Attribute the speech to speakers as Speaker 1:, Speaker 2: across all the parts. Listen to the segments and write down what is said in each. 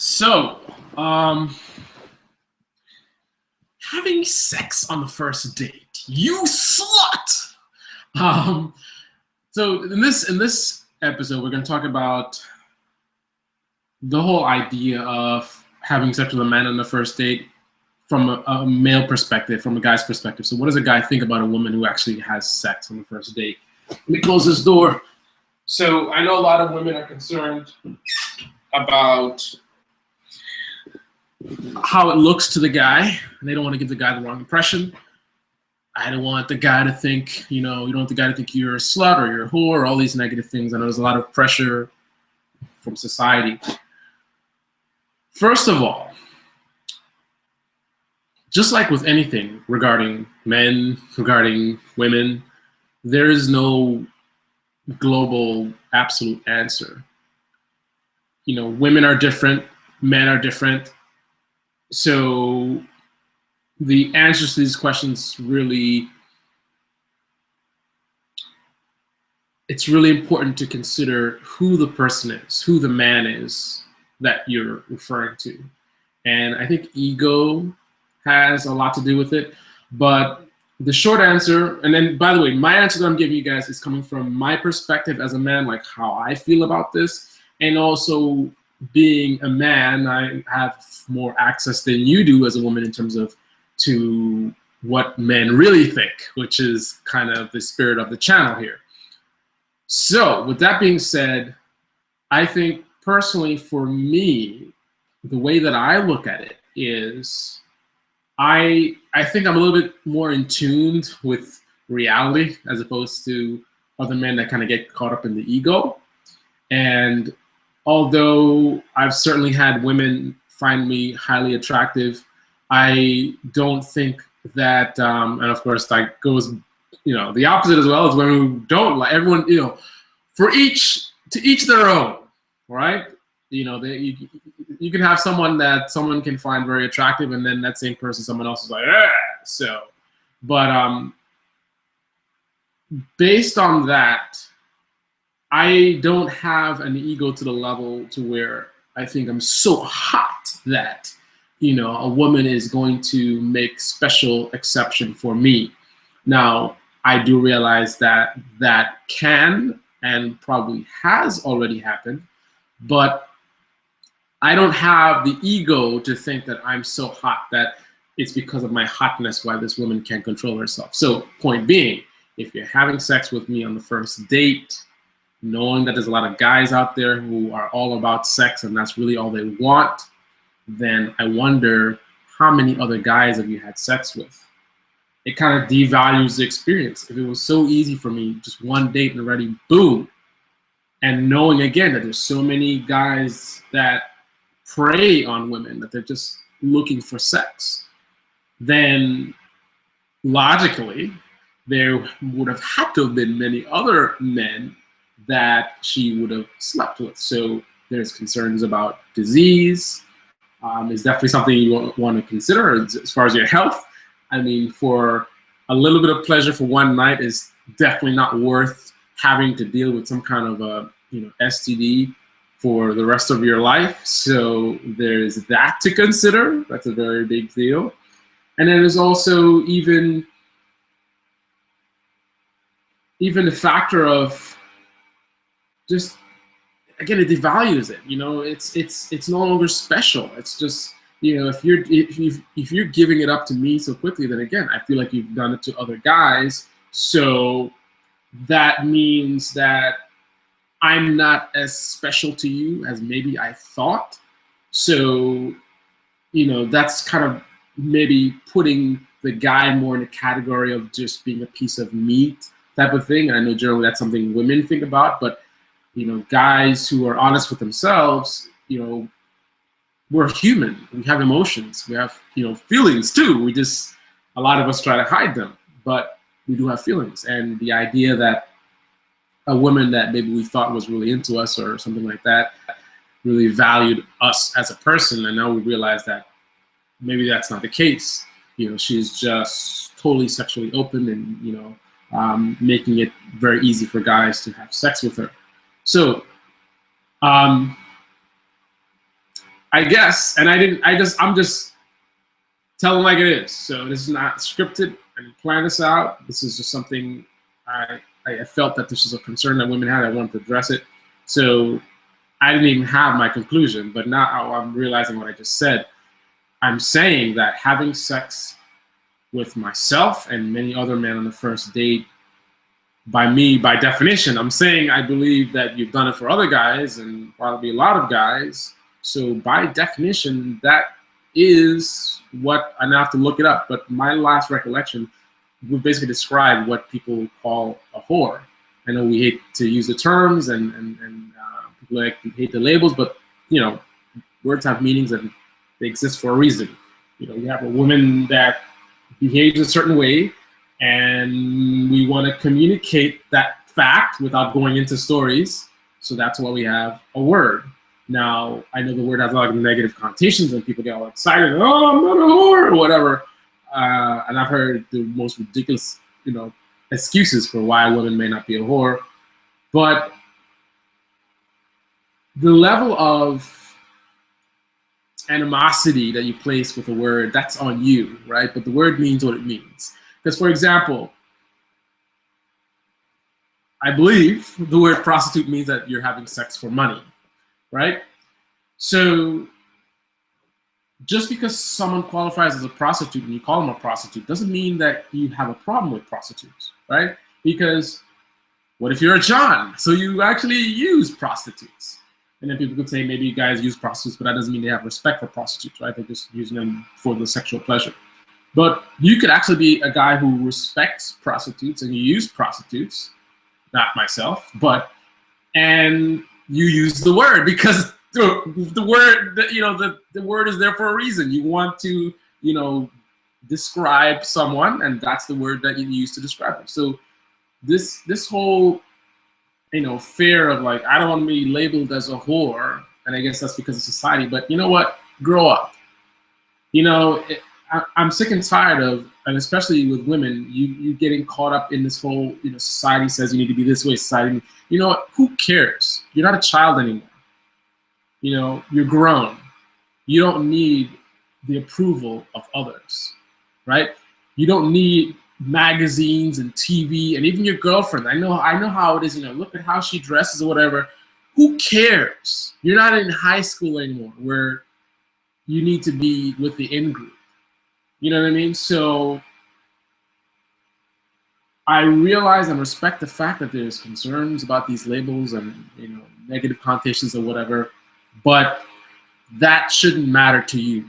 Speaker 1: So, um, having sex on the first date, you slut. Um, so in this episode, we're going to talk about the whole idea of having sex with a man on the first date from a male perspective, from a guy's perspective. So, what does a guy think about a woman who actually has sex on the first date? Let me close this door. So, I know a lot of women are concerned about how it looks to the guy, and they don't want to give the guy the wrong impression. I don't want the guy to think, you don't want the guy to think you're a slut or you're a whore, or all these negative things. I know there's a lot of pressure from society. First of all, just like with anything regarding men, regarding women, there is no global absolute answer. Women are different, men are different. So the answers to these questions it's really important to consider who the person is, who the man is that you're referring to. And I think ego has a lot to do with it. But the short answer, and then by the way, my answer that I'm giving you guys is coming from my perspective as a man, like how I feel about this, and also being a man, I have more access than you do as a woman in terms of to what men really think, which is kind of the spirit of the channel here. So with that being said, I think personally for me, the way that I look at it is I think I'm a little bit more in tune with reality as opposed to other men that kind of get caught up in the ego. And although I've certainly had women find me highly attractive, I don't think that, and of course that goes, the opposite as well, is women who don't like everyone, to each their own, right? You can have someone that someone can find very attractive, and then that same person, someone else is like, so. But based on that, I don't have an ego to the level to where I think I'm so hot that, a woman is going to make special exception for me. Now, I do realize that that can and probably has already happened, but I don't have the ego to think that I'm so hot that it's because of my hotness why this woman can't control herself. So point being, if you're having sex with me on the first date, knowing that there's a lot of guys out there who are all about sex and that's really all they want, then I wonder how many other guys have you had sex with? It kind of devalues the experience. If it was so easy for me, just one date and already, boom. And knowing again that there's so many guys that prey on women, that they're just looking for sex, then logically, there would have had to have been many other men that she would have slept with. So there's concerns about disease. It's definitely something you want to consider as far as your health. I mean, for a little bit of pleasure for one night is definitely not worth having to deal with some kind of a STD for the rest of your life. So there's that to consider. That's a very big deal. And then there's also even the factor of just, again, it devalues it. It's no longer special. It's just, if you're giving it up to me so quickly, then again, I feel like you've done it to other guys. So that means that I'm not as special to you as maybe I thought. So, that's kind of maybe putting the guy more in a category of just being a piece of meat type of thing. And I know generally that's something women think about, but guys who are honest with themselves, we're human. We have emotions. We have, feelings too. A lot of us try to hide them, but we do have feelings. And the idea that a woman that maybe we thought was really into us or something like that really valued us as a person, and now we realize that maybe that's not the case. She's just totally sexually open and, making it very easy for guys to have sex with her. So, I guess, and I'm just telling like it is. So this is not scripted. I didn't plan this out. This is just something I felt that this was a concern that women had. I wanted to address it. So I didn't even have my conclusion, but now I'm realizing what I just said. I'm saying that having sex with myself and many other men on the first date, by definition, I'm saying I believe that you've done it for other guys and probably a lot of guys. So by definition, that is what, and I have to look it up, but my last recollection would basically describe what people call a whore. I know we hate to use the terms and people like hate the labels, but you know, words have meanings and they exist for a reason. You know, you have a woman that behaves a certain way, and we want to communicate that fact without going into stories. So that's why we have a word. Now, I know the word has a lot of negative connotations, and people get all excited. Oh, I'm not a whore, or whatever. And I've heard the most ridiculous, you know, excuses for why women may not be a whore. But the level of animosity that you place with a word, that's on you, right? But the word means what it means. Because, for example, I believe the word prostitute means that you're having sex for money, right? So just because someone qualifies as a prostitute and you call them a prostitute doesn't mean that you have a problem with prostitutes, right? Because what if you're a John? So you actually use prostitutes. And then people could say maybe you guys use prostitutes, but that doesn't mean they have respect for prostitutes, right? They're just using them for the sexual pleasure. But you could actually be a guy who respects prostitutes and you use prostitutes, not myself, but, and you use the word because the word, you know, the word is there for a reason. You want to, you know, describe someone, and that's the word that you use to describe them. So this whole, you know, fear of like, I don't want to be labeled as a whore, and I guess that's because of society, but you know what? Grow up. You know, I'm sick and tired of, and especially with women, you getting caught up in this whole, you know, society says you need to be this way, society, you know what? Who cares? You're not a child anymore. You know, you're grown. You don't need the approval of others, right? You don't need magazines and TV and even your girlfriend. I know how it is, you know, look at how she dresses or whatever. Who cares? You're not in high school anymore where you need to be with the in group. You know what I mean? So I realize and respect the fact that there's concerns about these labels and, you know, negative connotations or whatever, but that shouldn't matter to you.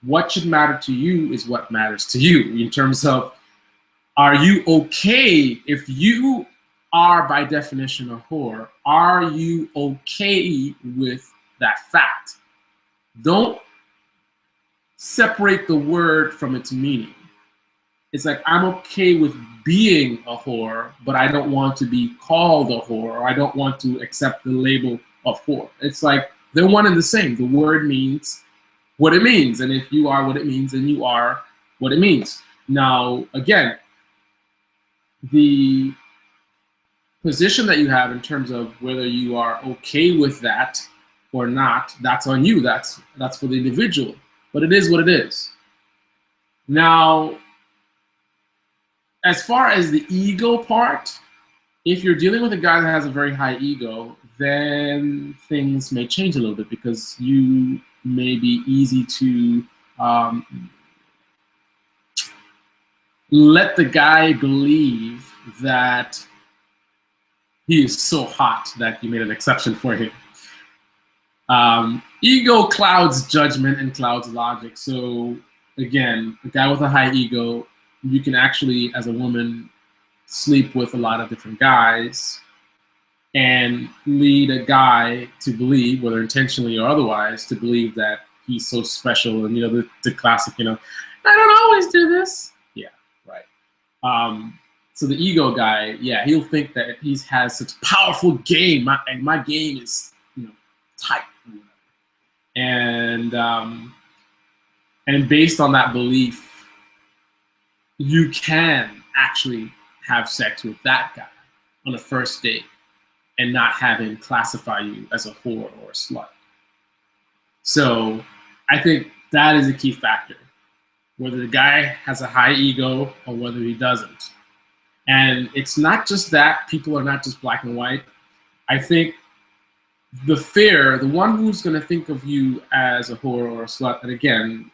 Speaker 1: What should matter to you is what matters to you in terms of, are you okay if you are by definition a whore? Are you okay with that fact? Don't separate the word from its meaning. It's like, I'm okay with being a whore, but I don't want to be called a whore, or I don't want to accept the label of whore. It's like, they're one and the same. The word means what it means. And if you are what it means, then you are what it means. Now, again, the position that you have in terms of whether you are okay with that or not, that's on you. That's for the individual. But it is what it is. Now, as far as the ego part, if you're dealing with a guy that has a very high ego, then things may change a little bit because you may be easy to let the guy believe that he is so hot that you made an exception for him. Ego clouds judgment and clouds logic. So again, a guy with a high ego, you can actually, as a woman, sleep with a lot of different guys and lead a guy to believe, whether intentionally or otherwise, to believe that he's so special. And, you know, the classic, you know, I don't always do this. Yeah, right. So the ego guy, yeah, he'll think that he has such powerful game, and my game is, you know, tight. And based on that belief, you can actually have sex with that guy on a first date and not have him classify you as a whore or a slut. So I think that is a key factor, whether the guy has a high ego or whether he doesn't. And it's not just that, people are not just black and white. I think the one who's going to think of you as a whore or a slut, and again,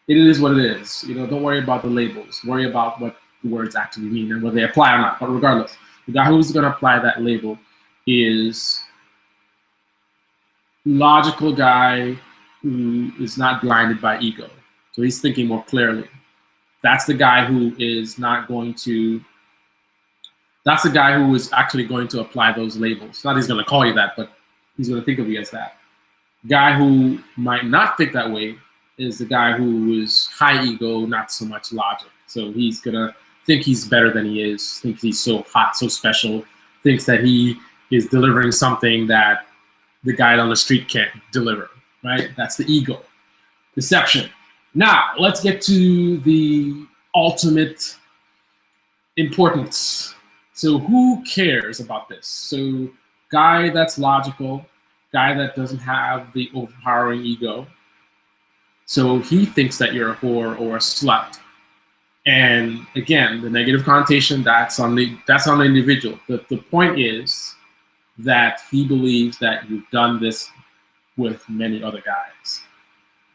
Speaker 1: it is what it is. Don't worry about the labels. Worry about what the words actually mean and whether they apply or not. But regardless, the guy who's going to apply that label is logical guy who is not blinded by ego. So he's thinking more clearly. That's the guy who is not going to, that's the guy who is actually going to apply those labels. Not he's going to call you that, but he's going to think of you as that. Guy who might not think that way is the guy who is high ego, not so much logic. So he's going to think he's better than he is, think he's so hot, so special, thinks that he is delivering something that the guy on the street can't deliver, right? That's the ego. Deception. Now, let's get to the ultimate importance. So who cares about this? So guy that's logical, guy that doesn't have the overpowering ego. So he thinks that you're a whore or a slut. And again, the negative connotation, that's on the individual. The point is that he believes that you've done this with many other guys.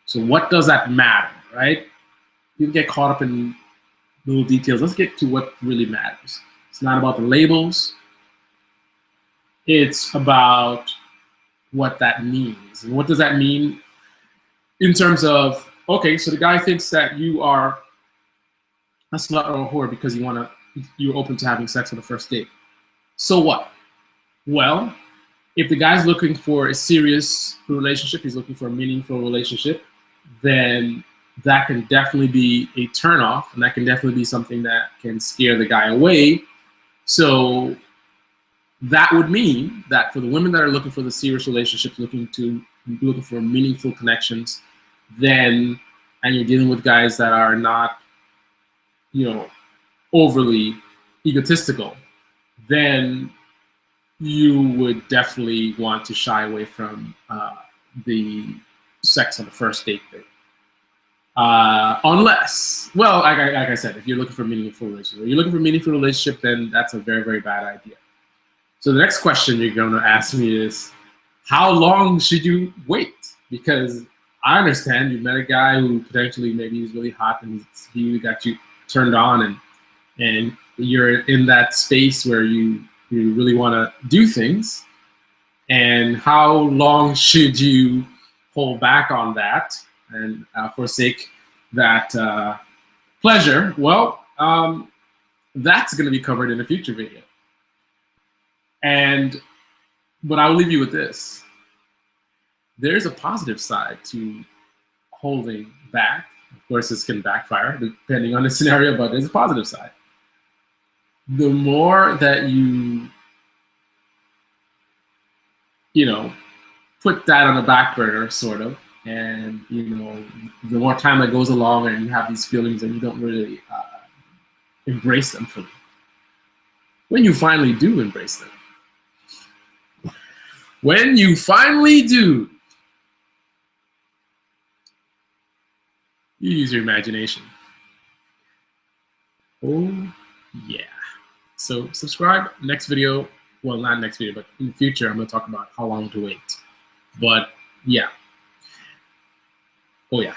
Speaker 1: So what does that matter, right? You get caught up in little details. Let's get to what really matters. It's not about the labels. It's about what that means. And what does that mean in terms of, okay, so the guy thinks that you are a slut or a whore because you're open to having sex on the first date. So what? Well, if the guy's looking for a serious relationship, he's looking for a meaningful relationship, then that can definitely be a turnoff, and that can definitely be something that can scare the guy away. So that would mean that for the women that are looking for the serious relationships, looking for meaningful connections, then, and you're dealing with guys that are not, overly egotistical, then you would definitely want to shy away from the sex on the first date thing. Unless, well, like I said, if you're looking for a meaningful relationship, then that's a very, very bad idea. So the next question you're going to ask me is, how long should you wait? Because I understand you met a guy who potentially maybe he's really hot and he got you turned on, and you're in that space where you really want to do things. And how long should you hold back on that and forsake that pleasure? Well, that's going to be covered in a future video. But I will leave you with this. There's a positive side to holding back. Of course, this can backfire depending on the scenario, but there's a positive side. The more that you put that on the back burner, sort of, and the more time that goes along and you have these feelings and you don't really embrace them fully, when you finally do embrace them, when you finally do, you use your imagination. Oh yeah. So subscribe. Next video, well, not next video, but in the future, I'm going to talk about how long to wait. But yeah. Oh yeah.